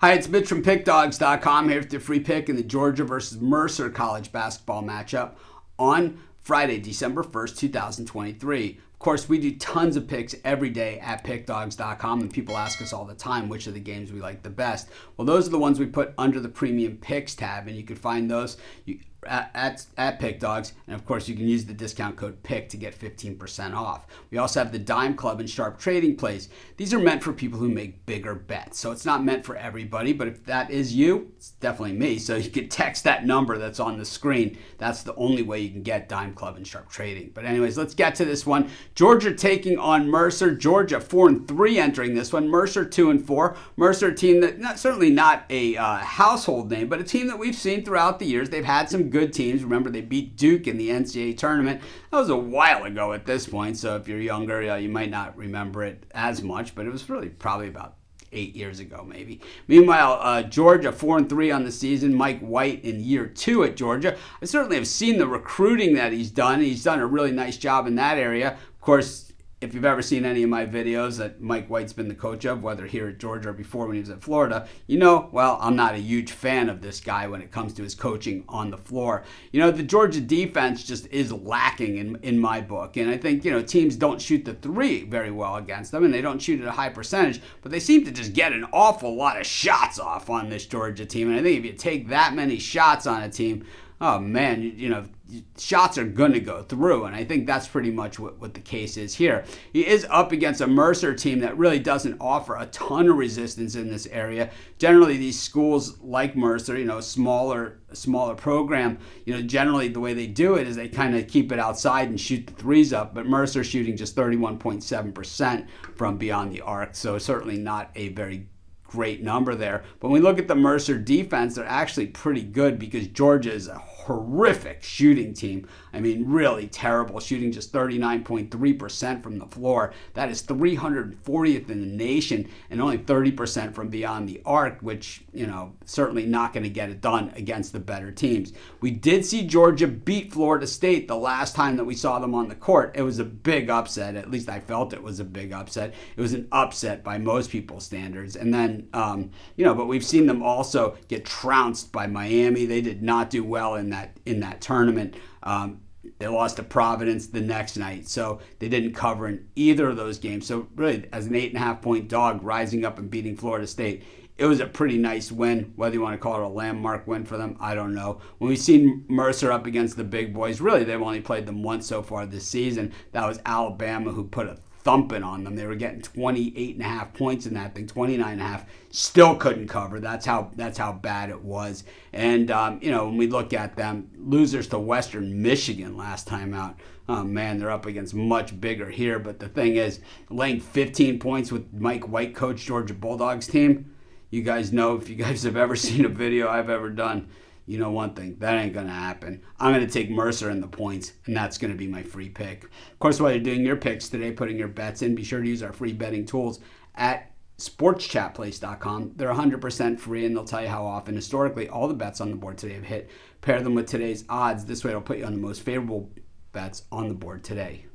Hi, it's Mitch from Pickdawgz.com here with the free pick in the Georgia versus Mercer college basketball matchup on Friday, December 1st, 2023. Of course, we do tons of picks every day at Pickdawgz.com, and people ask us all the time which of the games we like the best. Well, those are the ones we put under the Premium Picks tab, and you can find those at Pickdawgz, and of course you can use the discount code PICK to get 15% off. We also have the Dime Club and Sharp Trading Plays. These are meant for people who make bigger bets, so it's not meant for everybody, but if that is you, it's definitely me, so you can text that number that's on the screen. That's the only way you can get Dime Club and Sharp Trading. But anyways, let's get to this one. Georgia taking on Mercer. Georgia 4-3 entering this one. Mercer 2-4. Mercer, a team that certainly not a household name, but a team that we've seen throughout the years. They've had some good teams. Remember, they beat Duke in the NCAAB tournament. That was a while ago at this point, so if you're younger, you might not remember it as much, but it was really probably about 8 years ago, maybe. Meanwhile, Georgia 4-3 on the season. Mike White in year 2 at Georgia. I certainly have seen the recruiting that he's done. He's done a really nice job in that area. Of course, if you've ever seen any of my videos that Mike White's been the coach of, whether here at Georgia or before when he was at Florida, well, I'm not a huge fan of this guy when it comes to his coaching on the floor. The Georgia defense just is lacking in my book. And I think, teams don't shoot the three very well against them, and they don't shoot at a high percentage, but they seem to just get an awful lot of shots off on this Georgia team. And I think if you take that many shots on a team, oh man, shots are going to go through, and I think that's pretty much what the case is here. He is up against a Mercer team that really doesn't offer a ton of resistance in this area. Generally, these schools like Mercer, a smaller program, generally the way they do it is they kind of keep it outside and shoot the threes up, but Mercer shooting just 31.7% from beyond the arc, so certainly not a very great number there. But when we look at the Mercer defense, they're actually pretty good because Georgia is a horrific shooting team. I mean, really terrible, shooting just 39.3% from the floor. That is 340th in the nation, and only 30% from beyond the arc, which, certainly not going to get it done against the better teams. We did see Georgia beat Florida State the last time that we saw them on the court. It was a big upset. At least I felt it was a big upset. It was an upset by most people's standards. And then, but we've seen them also get trounced by Miami. They did not do well in that tournament. They lost to Providence the next night, so they didn't cover in either of those games. So really, as an 8.5-point dog rising up and beating Florida State, it was a pretty nice win. Whether you want to call it a landmark win for them, I don't know. When we've seen Mercer up against the big boys, really they've only played them once so far this season. That was Alabama, who put a thumping on them. They were getting 28.5 points in that thing, 29.5. Still couldn't cover. That's how bad it was. And when we look at them, losers to Western Michigan last time out. Oh man, they're up against much bigger here. But the thing is, laying 15 points with Mike White coach Georgia Bulldogs team. You guys know, if you guys have ever seen a video I've ever done, you know one thing, that ain't going to happen. I'm going to take Mercer in the points, and that's going to be my free pick. Of course, while you're doing your picks today, putting your bets in, be sure to use our free betting tools at sportschatplace.com. They're 100% free, and they'll tell you how often, historically, all the bets on the board today have hit. Pair them with today's odds. This way, it'll put you on the most favorable bets on the board today.